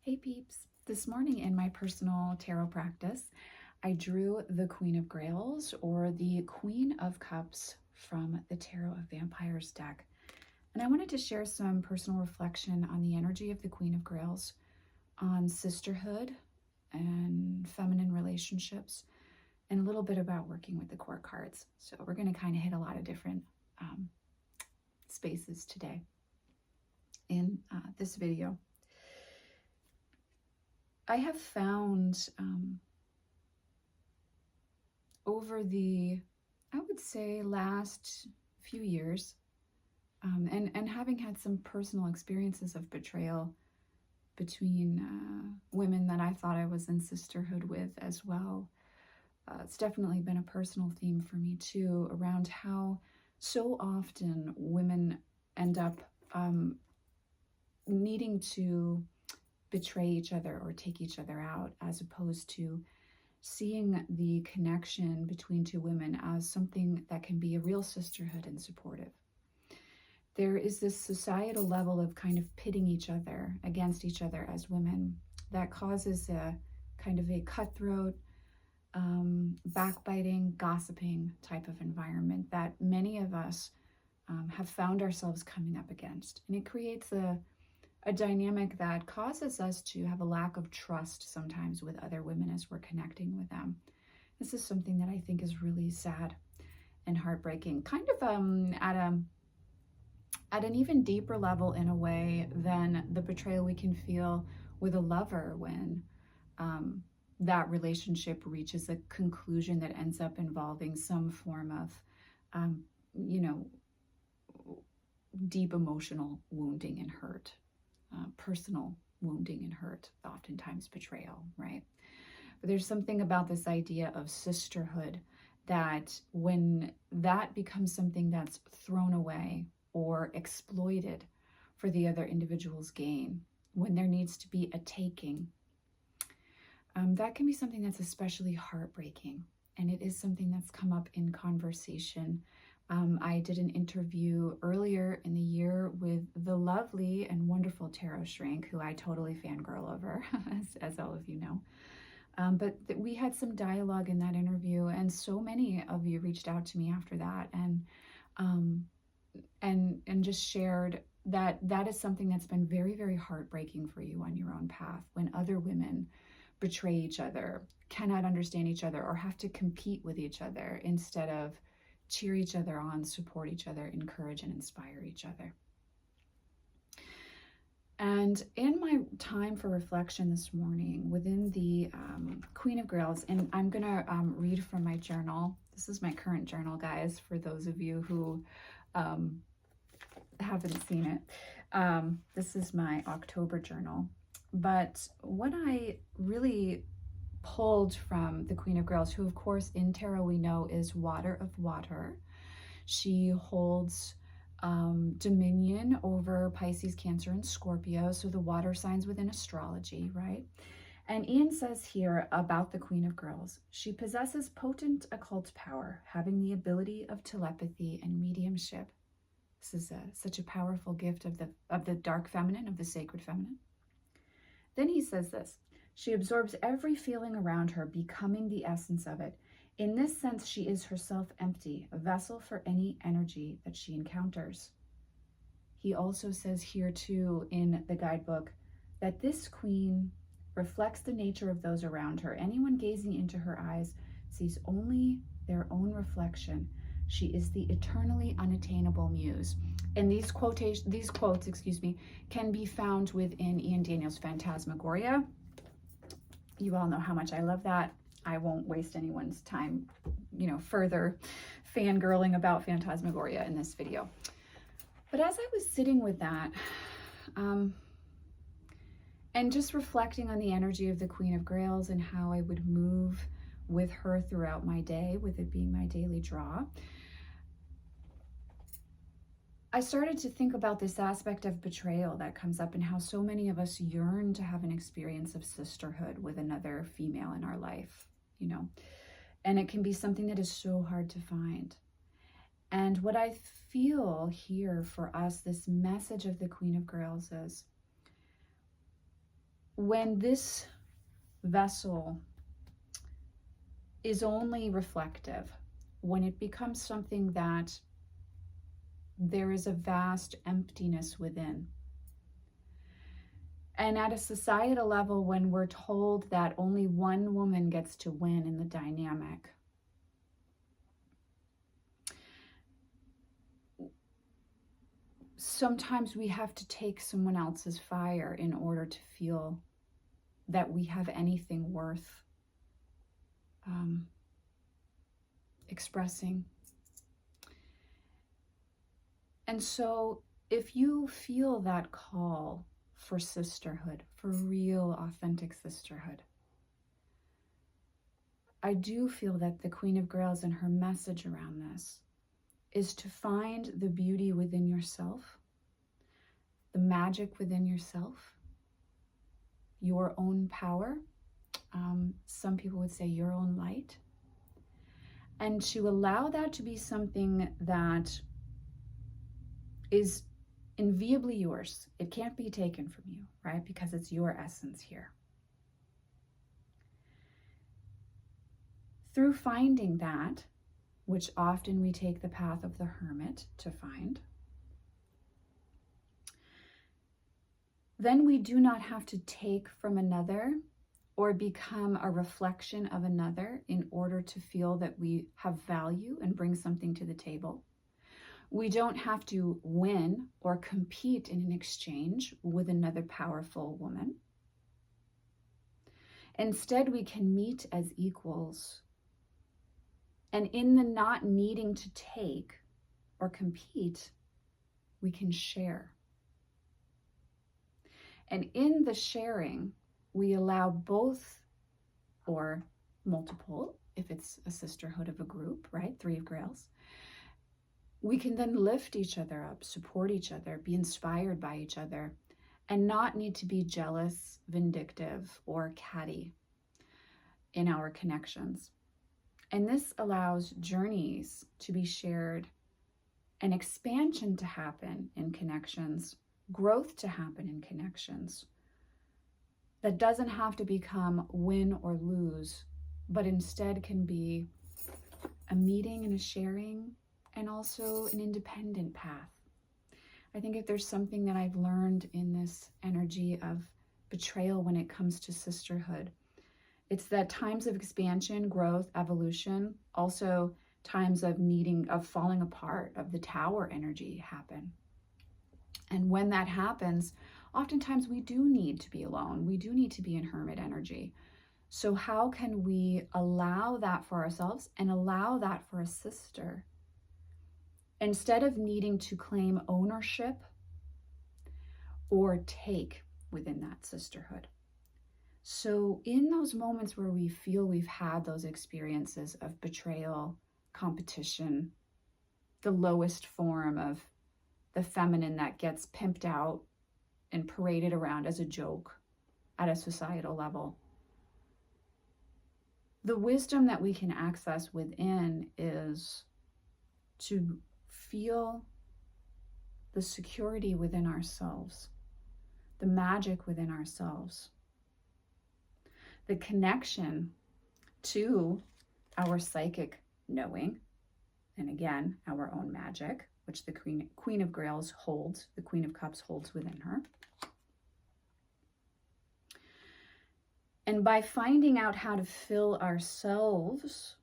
Hey peeps, this morning in my personal tarot practice, I drew the Queen of Grails or the Queen of Cups from the Tarot of Vampires deck. And I wanted to share some personal reflection on the energy of the Queen of Grails, on sisterhood and feminine relationships, and a little bit about working with the court cards. So we're going to kind of hit a lot of different spaces today in this video. I have found over the, I would say, last few years, and having had some personal experiences of betrayal between women that I thought I was in sisterhood with as well. It's definitely been a personal theme for me too, around how so often women end up needing to betray each other or take each other out, as opposed to seeing the connection between two women as something that can be a real sisterhood and supportive. There is this societal level of kind of pitting each other against each other as women that causes a kind of a cutthroat, backbiting, gossiping type of environment that many of us have found ourselves coming up against. And it creates a dynamic that causes us to have a lack of trust sometimes with other women as we're connecting with them. This is something that I think is really sad and heartbreaking, kind of at an even deeper level in a way than the betrayal we can feel with a lover when that relationship reaches a conclusion that ends up involving some form of, deep emotional wounding and hurt. Personal wounding and hurt, oftentimes betrayal, right? But there's something about this idea of sisterhood that when that becomes something that's thrown away or exploited for the other individual's gain, when there needs to be a taking, that can be something that's especially heartbreaking. And it is something that's come up in conversation. I did an interview earlier in the year with the lovely and wonderful tarot shrink, who I totally fangirl over, as all of you know. But we had some dialogue in that interview, and so many of you reached out to me after that and just shared that that is something that's been very, very heartbreaking for you on your own path, when other women betray each other, cannot understand each other, or have to compete with each other instead of cheer each other on, support each other, encourage and inspire each other. And in my time for reflection this morning within the Queen of Grails, and I'm going to read from my journal. This is my current journal, guys, for those of you who haven't seen it. This is my October journal. But what I really pulled from the Queen of Grails, who of course in tarot we know is water of water. She holds dominion over Pisces, Cancer, and Scorpio, so the water signs within astrology, right? And Ian says here about the Queen of Grails, she possesses potent occult power, having the ability of telepathy and mediumship. This is such a powerful gift of the dark feminine, of the sacred feminine. Then he says this: she absorbs every feeling around her, becoming the essence of it. In this sense, she is herself empty, a vessel for any energy that she encounters. He also says here too in the guidebook that this queen reflects the nature of those around her. Anyone gazing into her eyes sees only their own reflection. She is the eternally unattainable muse. And these quotes, can be found within Ian Daniels' Phantasmagoria. You all know how much I love that. I won't waste anyone's time, further fangirling about Phantasmagoria in this video. But as I was sitting with that, and just reflecting on the energy of the Queen of Grails and how I would move with her throughout my day, with it being my daily draw, I started to think about this aspect of betrayal that comes up and how so many of us yearn to have an experience of sisterhood with another female in our life, and it can be something that is so hard to find. And what I feel here for us, this message of the Queen of Grails is, when this vessel is only reflective, when it becomes something that there is a vast emptiness within, and at a societal level, when we're told that only one woman gets to win in the dynamic, sometimes we have to take someone else's fire in order to feel that we have anything worth expressing. And so if you feel that call for sisterhood, for real, authentic sisterhood, I do feel that the Queen of Grails and her message around this is to find the beauty within yourself, the magic within yourself, your own power. Some people would say your own light. And to allow that to be something that is inviolably yours. It can't be taken from you, right? Because it's your essence here. Through finding that, which often we take the path of the hermit to find, then we do not have to take from another or become a reflection of another in order to feel that we have value and bring something to the table. We don't have to win or compete in an exchange with another powerful woman. Instead, we can meet as equals. And in the not needing to take or compete, we can share. And in the sharing, we allow both or multiple, if it's a sisterhood of a group, right? 3 of Grails. We can then lift each other up, support each other, be inspired by each other, and not need to be jealous, vindictive, or catty in our connections. And this allows journeys to be shared, an expansion to happen in connections, growth to happen in connections. That doesn't have to become win or lose, but instead can be a meeting and a sharing, and also an independent path. I think if there's something that I've learned in this energy of betrayal when it comes to sisterhood, it's that times of expansion, growth, evolution, also times of falling apart, of the tower energy happen. And when that happens, oftentimes we do need to be alone. We do need to be in hermit energy. So how can we allow that for ourselves and allow that for a sister? Instead of needing to claim ownership or take within that sisterhood. So in those moments where we feel we've had those experiences of betrayal, competition, the lowest form of the feminine that gets pimped out and paraded around as a joke at a societal level, the wisdom that we can access within is to feel the security within ourselves, the magic within ourselves, the connection to our psychic knowing, and again, our own magic, which the Queen of Grails holds, the Queen of Cups holds within her. And by finding out how to fill ourselves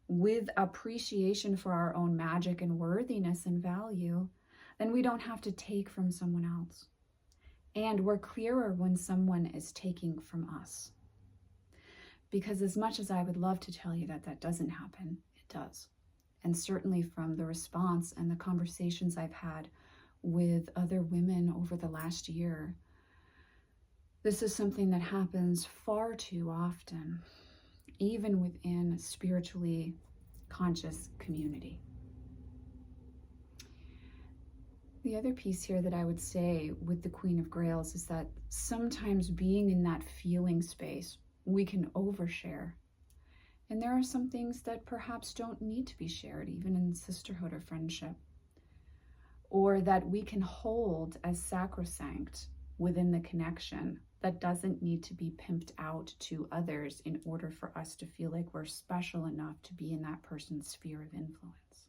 with appreciation for our own magic and worthiness and value, then we don't have to take from someone else. And we're clearer when someone is taking from us. Because as much as I would love to tell you that that doesn't happen, it does. And certainly from the response and the conversations I've had with other women over the last year, this is something that happens far too often, even within a spiritually conscious community. The other piece here that I would say with the Queen of Grails is that sometimes being in that feeling space, we can overshare. And there are some things that perhaps don't need to be shared, even in sisterhood or friendship, or that we can hold as sacrosanct within the connection that doesn't need to be pimped out to others in order for us to feel like we're special enough to be in that person's sphere of influence.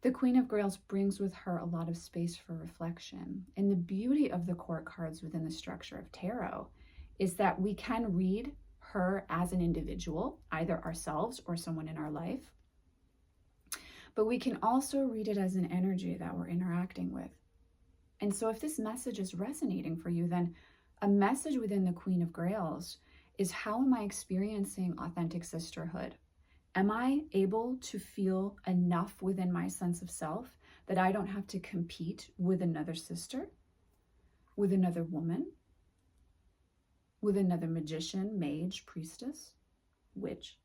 The Queen of Grails brings with her a lot of space for reflection. And the beauty of the court cards within the structure of tarot is that we can read her as an individual, either ourselves or someone in our life. But we can also read it as an energy that we're interacting with. And so if this message is resonating for you, then a message within the Queen of Grails is, how am I experiencing authentic sisterhood? Am I able to feel enough within my sense of self that I don't have to compete with another sister, with another woman, with another magician, mage, priestess, witch,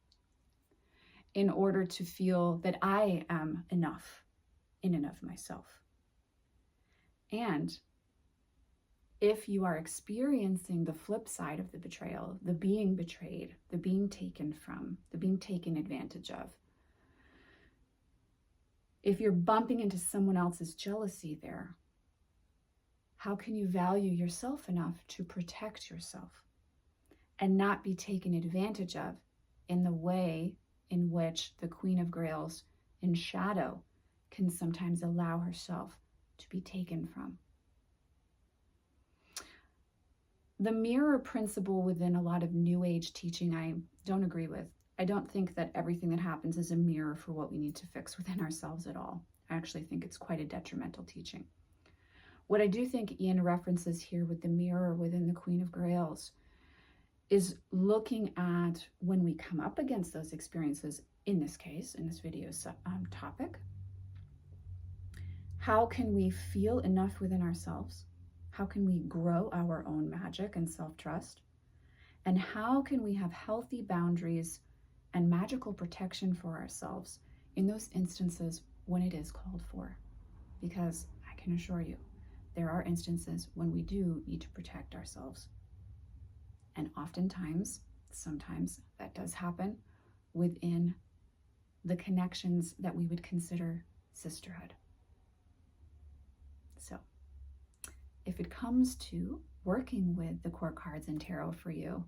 in order to feel that I am enough in and of myself? And if you are experiencing the flip side of the betrayal, the being betrayed, the being taken from, the being taken advantage of, if you're bumping into someone else's jealousy there, how can you value yourself enough to protect yourself and not be taken advantage of in the way in which the Queen of Grails in shadow can sometimes allow herself to be taken from? The mirror principle within a lot of New Age teaching, I don't agree with. I don't think that everything that happens is a mirror for what we need to fix within ourselves at all. I actually think it's quite a detrimental teaching. What I do think Ian references here with the mirror within the Queen of Grails is looking at when we come up against those experiences, in this case, in this video's topic, how can we feel enough within ourselves? How can we grow our own magic and self-trust? And how can we have healthy boundaries and magical protection for ourselves in those instances when it is called for? Because I can assure you, there are instances when we do need to protect ourselves. And oftentimes, sometimes that does happen within the connections that we would consider sisterhood. So, if it comes to working with the court cards in tarot for you,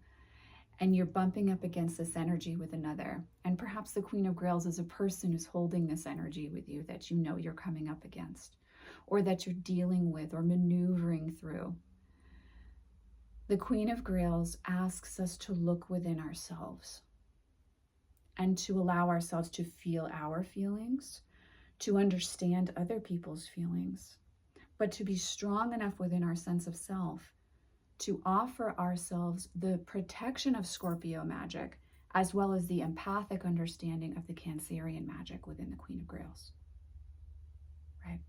and you're bumping up against this energy with another, and perhaps the Queen of Grails is a person who's holding this energy with you that you know you're coming up against, or that you're dealing with or maneuvering through, the Queen of Grails asks us to look within ourselves and to allow ourselves to feel our feelings, to understand other people's feelings, but to be strong enough within our sense of self to offer ourselves the protection of Scorpio magic, as well as the empathic understanding of the Cancerian magic within the Queen of Grails, right?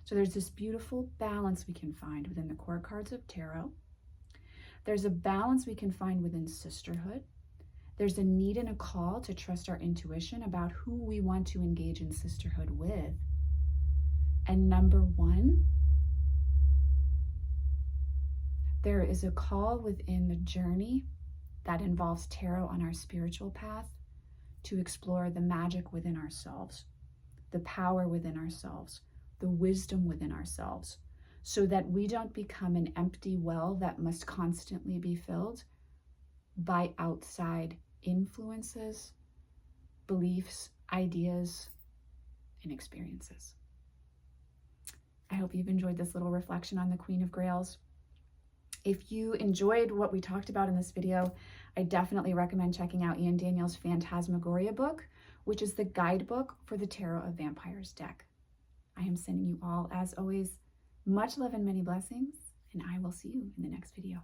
So there's this beautiful balance we can find within the court cards of tarot. There's a balance we can find within sisterhood. There's a need and a call to trust our intuition about who we want to engage in sisterhood with. And number one, there is a call within the journey that involves tarot on our spiritual path to explore the magic within ourselves, the power within ourselves, the wisdom within ourselves, so that we don't become an empty well that must constantly be filled by outside influences, beliefs, ideas, and experiences. I hope you've enjoyed this little reflection on the Queen of Grails. If you enjoyed what we talked about in this video, I definitely recommend checking out Ian Daniels' Phantasmagoria book, which is the guidebook for the Tarot of Vampires deck. I am sending you all, as always, much love and many blessings, and I will see you in the next video.